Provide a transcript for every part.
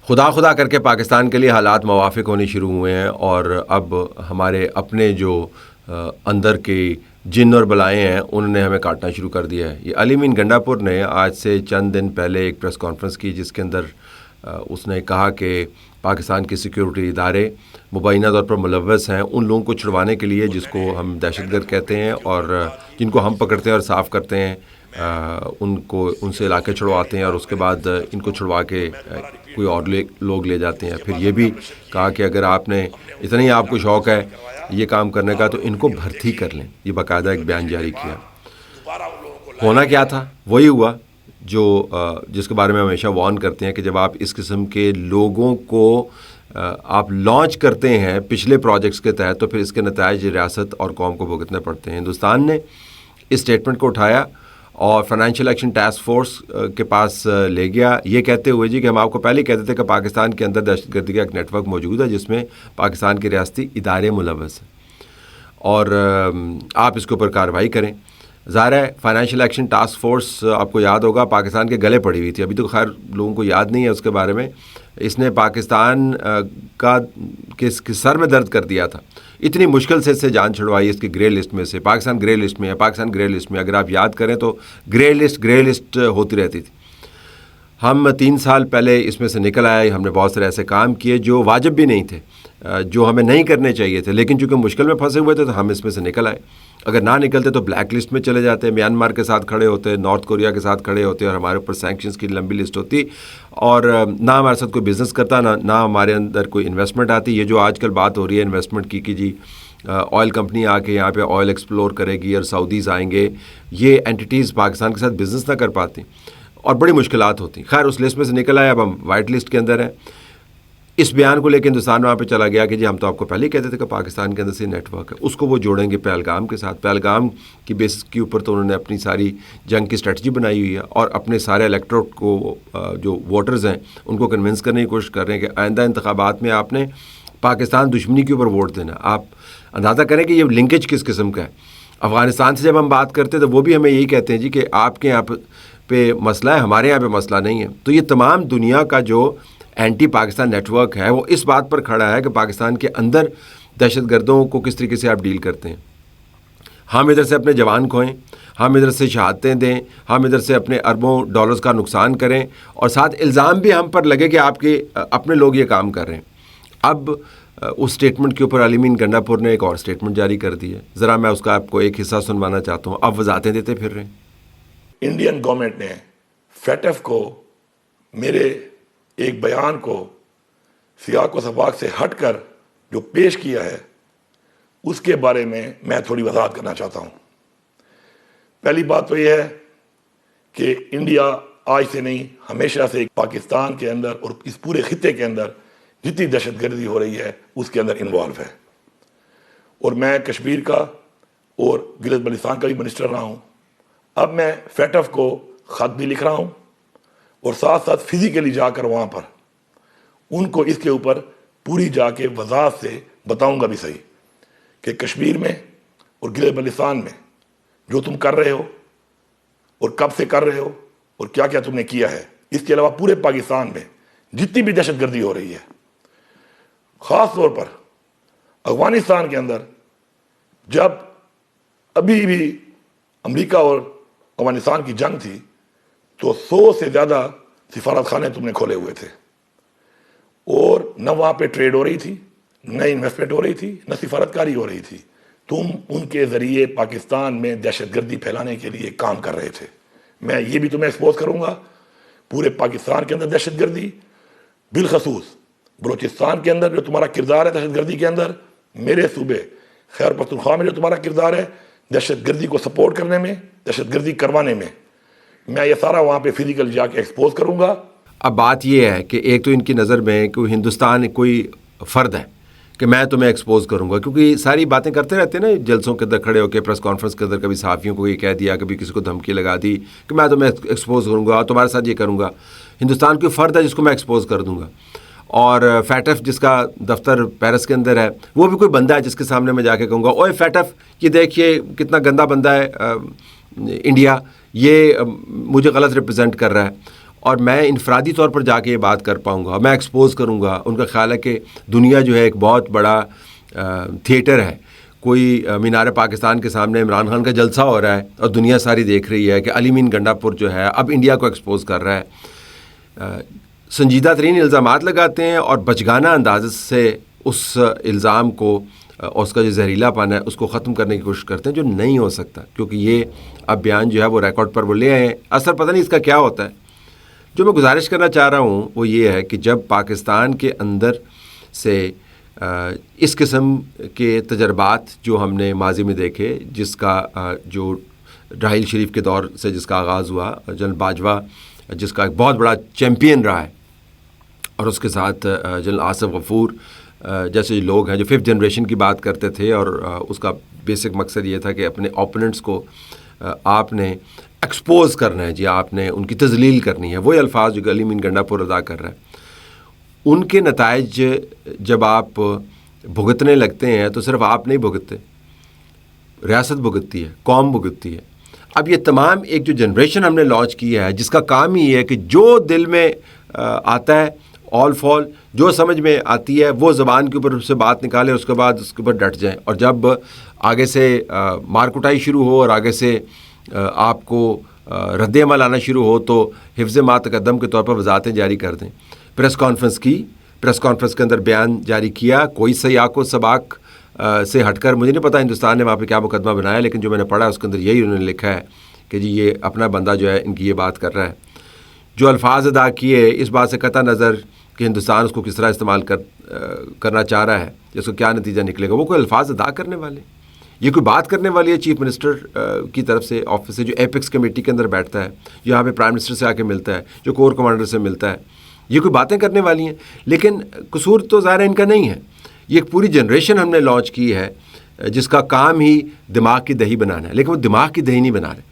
خدا خدا کر کے پاکستان کے لیے حالات موافق ہونے شروع ہوئے ہیں، اور اب ہمارے اپنے جو اندر کے جن اور بلائیں ہیں انہوں نے ہمیں کاٹنا شروع کر دیا ہے۔ یہ علی امین گنڈا پور نے آج سے چند دن پہلے ایک پریس کانفرنس کی، جس کے اندر اس نے کہا کہ پاکستان کے سیکیورٹی ادارے مبینہ طور پر ملوث ہیں ان لوگوں کو چھڑوانے کے لیے جس کو ہم دہشت گرد کہتے ہیں، اور جن کو ہم پکڑتے ہیں اور صاف کرتے ہیں، ان سے علاقے چھڑواتے ہیں، اور اس کے بعد ان کو چھڑوا کے کوئی اور لوگ لے جاتے ہیں۔ پھر یہ بھی کہا کہ اگر آپ نے اتنا ہی آپ کو شوق ہے یہ کام کرنے کا تو ان کو بھرتی کر لیں۔ یہ باقاعدہ ایک بیان جاری کیا۔ ہونا کیا تھا وہی ہوا جو جس کے بارے میں ہمیشہ وارن کرتے ہیں کہ جب آپ اس قسم کے لوگوں کو آپ لانچ کرتے ہیں پچھلے پروجیکٹس کے تحت، تو پھر اس کے نتائج ریاست اور قوم کو بھگتنے پڑتے ہیں۔ ہندوستان نے اس اسٹیٹمنٹ کو اٹھایا اور فائنینشیل ایکشن ٹاسک فورس کے پاس لے گیا، یہ کہتے ہوئے کہ ہم آپ کو پہلے ہی کہتے تھے کہ پاکستان کے اندر دہشت گردی کا ایک نیٹ ورک موجود ہے جس میں پاکستان کے ریاستی ادارے ملوث ہیں، اور آپ اس کے اوپر کارروائی کریں۔ ظاہر ہے فائنینشیل ایکشن ٹاسک فورس آپ کو یاد ہوگا پاکستان کے گلے پڑی ہوئی تھی، ابھی تو خیر لوگوں کو یاد نہیں ہے اس کے بارے میں۔ اس نے پاکستان کا سر میں درد کر دیا تھا، اتنی مشکل سے اس سے جان چھڑوائی اس کی گرے لسٹ میں سے۔ پاکستان گرے لسٹ میں ہے، پاکستان گرے لسٹ میں، اگر آپ یاد کریں تو گرے لسٹ ہوتی رہتی تھی۔ ہم 3 سال پہلے اس میں سے نکل آئے، ہم نے بہت سارے ایسے کام کیے جو واجب بھی نہیں تھے، جو ہمیں نہیں کرنے چاہیے تھے، لیکن چونکہ مشکل میں پھنسے ہوئے تھے تو ہم اس میں سے نکل آئے۔ اگر نہ نکلتے تو بلیک لسٹ میں چلے جاتے، میانمار کے ساتھ کھڑے ہوتے، نارتھ کوریا کے ساتھ کھڑے ہوتے، اور ہمارے اوپر سینکشنز کی لمبی لسٹ ہوتی، اور نہ ہمارے ساتھ کوئی بزنس کرتا، نہ ہمارے اندر کوئی انویسٹمنٹ آتی۔ یہ جو آج کل بات ہو رہی ہے انویسٹمنٹ کی کہ جی آئل کمپنی آ کے یہاں پہ آئل ایکسپلور کرے گی اور سعودیز آئیں گے، یہ اینٹیز پاکستان کے ساتھ بزنس نہ کر پاتی اور بڑی مشکلات ہوتی۔ خیر اس لسٹ میں سے نکل آئے، اب ہم وائٹ لسٹ کے اندر ہیں۔ اس بیان کو لے کے ہندوستان وہاں پہ چلا گیا کہ جی ہم تو آپ کو پہلے ہی کہتے تھے کہ پاکستان کے اندر سے نیٹ ورک ہے، اس کو وہ جوڑیں گے پہلگام کے ساتھ۔ پہلگام کی بیس کے اوپر تو انہوں نے اپنی ساری جنگ کی اسٹریٹجی بنائی ہوئی ہے، اور اپنے سارے الیکٹوریٹ کو جو ووٹرز ہیں ان کو کنونس کرنے کی کوشش کر رہے ہیں کہ آئندہ انتخابات میں آپ نے پاکستان دشمنی کے اوپر ووٹ دینا۔ آپ اندازہ کریں کہ یہ لنکیج کس قسم کا ہے۔ افغانستان سے جب ہم بات کرتے ہیں تو وہ بھی ہمیں یہی کہتے ہیں جی کہ آپ کے یہاں پہ مسئلہ ہے، ہمارے یہاں پہ مسئلہ نہیں ہے۔ تو یہ تمام دنیا کا جو اینٹی پاکستان نیٹ ورک ہے وہ اس بات پر کھڑا ہے کہ پاکستان کے اندر دہشت گردوں کو کس طریقے سے آپ ڈیل کرتے ہیں۔ ہم ادھر سے اپنے جوان کھوئیں، ہم ادھر سے شہادتیں دیں، ہم ادھر سے اپنے اربوں ڈالرز کا نقصان کریں، اور ساتھ الزام بھی ہم پر لگے کہ آپ کے اپنے لوگ یہ کام کر رہے ہیں۔ اب اس اسٹیٹمنٹ کے اوپر علی امین گنڈا پور نے ایک اور اسٹیٹمنٹ جاری کر دی ہے، ذرا میں اس کا آپ کو ایک حصہ سنوانا چاہتا ہوں، اب وضاحتیں دیتے پھر رہے ہیں۔ انڈین گورنمنٹ نے فیٹف کو میرے ایک بیان کو سیاق و سباق سے ہٹ کر جو پیش کیا ہے اس کے بارے میں تھوڑی وضاحت کرنا چاہتا ہوں۔ پہلی بات تو یہ ہے کہ انڈیا آج سے نہیں ہمیشہ سے پاکستان کے اندر اور اس پورے خطے کے اندر جتنی دہشت گردی ہو رہی ہے اس کے اندر انوالو ہے، اور میں کشمیر کا اور گلگت بلتستان کا بھی منسٹر رہا ہوں۔ اب میں فیٹف کو خط بھی لکھ رہا ہوں، اور ساتھ ساتھ فزیکلی جا کر وہاں پر ان کو اس کے اوپر پوری جا کے وضاحت سے بتاؤں گا بھی صحیح کہ کشمیر میں اور گلگت بلتستان میں جو تم کر رہے ہو اور کب سے کر رہے ہو اور کیا کیا تم نے کیا ہے، اس کے علاوہ پورے پاکستان میں جتنی بھی دہشت گردی ہو رہی ہے، خاص طور پر افغانستان کے اندر جب ابھی بھی امریکہ اور افغانستان کی جنگ تھی تو 100 سے زیادہ سفارت خانے تم نے کھولے ہوئے تھے، اور نہ وہاں پہ ٹریڈ ہو رہی تھی، نہ انویسٹمنٹ ہو رہی تھی، نہ سفارتکاری ہو رہی تھی۔ تم ان کے ذریعے پاکستان میں دہشت گردی پھیلانے کے لیے کام کر رہے تھے۔ میں یہ بھی تمہیں ایکسپوز کروں گا، پورے پاکستان کے اندر دہشت گردی، بالخصوص بلوچستان کے اندر جو تمہارا کردار ہے دہشت گردی کے اندر، میرے صوبے خیبر پختونخوا میں جو تمہارا کردار ہے دہشت گردی کو سپورٹ کرنے میں، دہشت گردی کروانے میں، میں یہ سارا وہاں پہ فزیکل جا کے ایکسپوز کروں گا۔ اب بات یہ ہے کہ ایک تو ان کی نظر میں کہ ہندوستان کوئی فرد ہے کہ میں تمہیں ایکسپوز کروں گا، کیونکہ ساری باتیں کرتے رہتے ہیں نا جلسوں کے اندر کھڑے ہو کے، پریس کانفرنس کے اندر کبھی صحافیوں کو یہ کہہ دیا، کبھی کسی کو دھمکی لگا دی کہ میں تمہیں ایکسپوز کروں گا، تمہارے ساتھ یہ کروں گا۔ ہندوستان کوئی فرد ہے جس کو میں ایکسپوز کر دوں گا، اور فیٹف جس کا دفتر پیرس کے اندر ہے وہ بھی کوئی بندہ ہے جس کے سامنے میں جا کے کہوں گا اوے فیٹف یہ دیکھیے کتنا گندا بندہ ہے انڈیا، یہ مجھے غلط ریپرزینٹ کر رہا ہے، اور میں انفرادی طور پر جا کے یہ بات کر پاؤں گا، میں ایکسپوز کروں گا. ان کا خیال ہے کہ دنیا جو ہے ایک بہت بڑا تھیٹر ہے. کوئی مینار پاکستان کے سامنے عمران خان کا جلسہ ہو رہا ہے اور دنیا ساری دیکھ رہی ہے کہ علی مین گنڈا پور جو ہے اب انڈیا کو ایکسپوز کر رہا ہے. سنجیدہ ترین الزامات لگاتے ہیں اور بچگانہ انداز سے اس الزام کو اور اس کا جو زہریلا پن ہے اس کو ختم کرنے کی کوشش کرتے ہیں، جو نہیں ہو سکتا، کیونکہ یہ اب بیان جو ہے وہ ریکارڈ پر وہ لے آئے ہیں. اثر پتہ نہیں اس کا کیا ہوتا ہے. جو میں گزارش کرنا چاہ رہا ہوں وہ یہ ہے کہ جب پاکستان کے اندر سے اس قسم کے تجربات جو ہم نے ماضی میں دیکھے، جس کا جو راحیل شریف کے دور سے جس کا آغاز ہوا، جنرل باجوہ جس کا ایک بہت بڑا چیمپئن رہا ہے، اور اس کے ساتھ جنرل آصف غفور جیسے لوگ ہیں جو 5th جنریشن کی بات کرتے تھے، اور اس کا بیسک مقصد یہ تھا کہ اپنے اوپوننٹس کو آپ نے ایکسپوز کرنا ہے، جی آپ نے ان کی تذلیل کرنی ہے. وہی الفاظ جو علی مین گنڈا پور ادا کر رہا ہے، ان کے نتائج جب آپ بھگتنے لگتے ہیں تو صرف آپ نہیں بھگتتے، ریاست بھگتتی ہے، قوم بھگتتی ہے. اب یہ تمام ایک جو جنریشن ہم نے لانچ کی ہے جس کا کام ہی ہے کہ جو دل میں آتا ہے آل فال، جو سمجھ میں آتی ہے وہ زبان کے اوپر سے بات نکالے، اس کے بعد اس کے اوپر ڈٹ جائیں. اور جب آگے سے مار کٹائی شروع ہو اور آگے سے آپ کو رد عمل آنا شروع ہو تو حفظ ما تقدم کے طور پر وضاحتیں جاری کر دیں. پریس کانفرنس کی، پریس کانفرنس کے اندر بیان جاری کیا، کوئی سیاق و سباق سے ہٹ کر، مجھے نہیں پتا ہندوستان نے وہاں پہ کیا مقدمہ بنایا، لیکن جو میں نے پڑھا اس کے اندر یہی انہوں نے لکھا ہے کہ جی یہ اپنا بندہ جو ہے ان کی یہ بات کر رہا ہے. جو الفاظ ادا کیے اس بات سے قطع نظر کہ ہندوستان اس کو کس طرح استعمال کرنا چاہ رہا ہے، اس کو کیا نتیجہ نکلے گا، وہ کوئی الفاظ ادا کرنے والے، یہ کوئی بات کرنے والی ہے چیف منسٹر کی طرف سے آفس سے جو ایپیکس کمیٹی کے اندر بیٹھتا ہے، جو یہاں پہ پرائم منسٹر سے آ کے ملتا ہے، جو کور کمانڈر سے ملتا ہے، یہ کوئی باتیں کرنے والی ہیں؟ لیکن قصور تو ظاہر ان کا نہیں ہے. یہ ایک پوری جنریشن ہم نے لانچ کی ہے جس کا کام ہی دماغ کی دہی بنانا ہے، لیکن وہ دماغ کی دہی نہیں بنا رہے،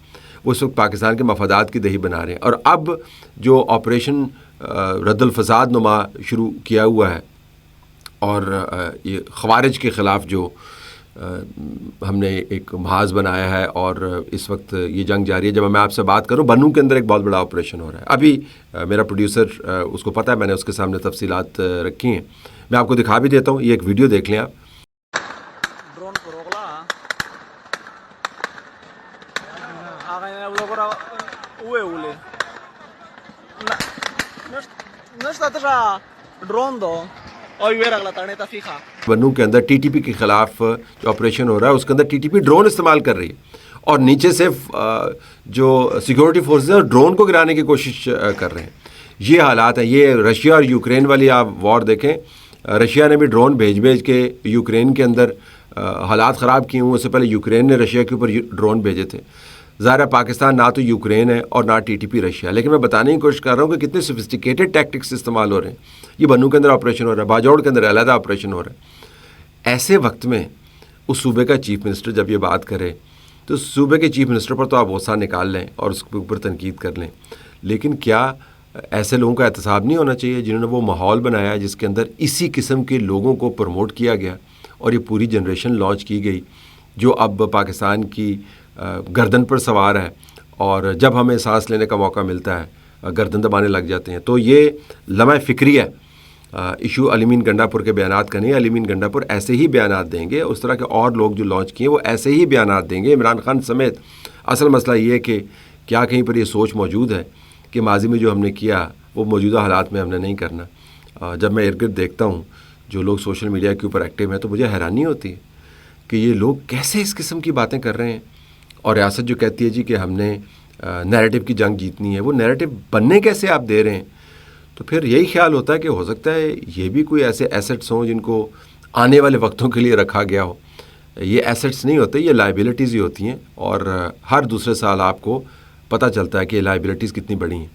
وہ اس وقت پاکستان کے مفادات کی دہی بنا رہے ہیں. اور اب جو آپریشن رد الفساد نما شروع کیا ہوا ہے، اور یہ خوارج کے خلاف جو ہم نے ایک محاذ بنایا ہے، اور اس وقت یہ جنگ جاری ہے. جب میں آپ سے بات کروں، بنوں کے اندر ایک بہت بڑا آپریشن ہو رہا ہے. ابھی میرا پروڈیوسر اس کو پتہ ہے، میں نے اس کے سامنے تفصیلات رکھی ہیں، میں آپ کو دکھا بھی دیتا ہوں. یہ ایک ویڈیو دیکھ لیں آپ. ڈرون کو روکلا آگے وہ کرا اوے اولے نشتا ترا ڈرون دو اور یہ رگلا تانے تفیخا. بنوں کے اندر ٹی ٹی پی کے خلاف جو آپریشن ہو رہا ہے اس کے اندر ٹی ٹی پی ڈرون استعمال کر رہی ہے، اور نیچے سے جو سیکورٹی فورسز ہیں ڈرون کو گرانے کی کوشش کر رہے ہیں. یہ حالات ہیں. یہ رشیا اور یوکرین والی آپ وار دیکھیں، رشیا نے بھی ڈرون بھیج کے یوکرین کے اندر حالات خراب کیے ہوئے. اس سے پہلے یوکرین نے رشیا کے اوپر ڈرون بھیجے تھے. ظاہر ہے پاکستان نہ تو یوکرین ہے اور نہ ٹی ٹی پی رشیا، لیکن میں بتانے کی کوشش کر رہا ہوں کہ کتنے سوفسٹیکیٹڈ ٹیکٹکس استعمال ہو رہے ہیں. یہ بنوں کے اندر آپریشن ہو رہا ہے، باجوڑ کے اندر علیحدہ آپریشن ہو رہا ہے. ایسے وقت میں اس صوبے کا چیف منسٹر جب یہ بات کرے تو اس صوبے کے چیف منسٹر پر تو آپ غصہ نکال لیں اور اس کے اوپر تنقید کر لیں، لیکن کیا ایسے لوگوں کا احتساب نہیں ہونا چاہیے جنہوں نے وہ ماحول بنایا جس کے اندر اسی قسم کے لوگوں کو پروموٹ کیا گیا اور یہ پوری جنریشن لانچ کی گئی جو اب پاکستان کی گردن پر سوار ہے، اور جب ہمیں سانس لینے کا موقع ملتا ہے گردن دبانے لگ جاتے ہیں. تو یہ لمحہ فکری ہے. ایشو علی مین گنڈا پور کے بیانات کا نہیں. علی مین گنڈا پور ایسے ہی بیانات دیں گے، اس طرح کے اور لوگ جو لانچ کیے وہ ایسے ہی بیانات دیں گے، عمران خان سمیت. اصل مسئلہ یہ ہے کہ کیا کہیں پر یہ سوچ موجود ہے کہ ماضی میں جو ہم نے کیا وہ موجودہ حالات میں ہم نے نہیں کرنا. جب میں ارد گرد دیکھتا ہوں جو لوگ سوشل میڈیا کے اوپر ایکٹیو ہیں تو مجھے حیرانی ہوتی ہے کہ یہ لوگ کیسے اس قسم کی باتیں کر رہے ہیں. اور ریاست جو کہتی ہے جی کہ ہم نے نیریٹو کی جنگ جیتنی ہے، وہ نیریٹو بننے کیسے آپ دے رہے ہیں؟ تو پھر یہی خیال ہوتا ہے کہ ہو سکتا ہے یہ بھی کوئی ایسے ایسٹس ہوں جن کو آنے والے وقتوں کے لیے رکھا گیا ہو. یہ ایسٹس نہیں ہوتے، یہ لائبلٹیز ہی ہوتی ہیں، اور ہر دوسرے سال آپ کو پتہ چلتا ہے کہ یہ لائبلٹیز کتنی بڑی ہیں.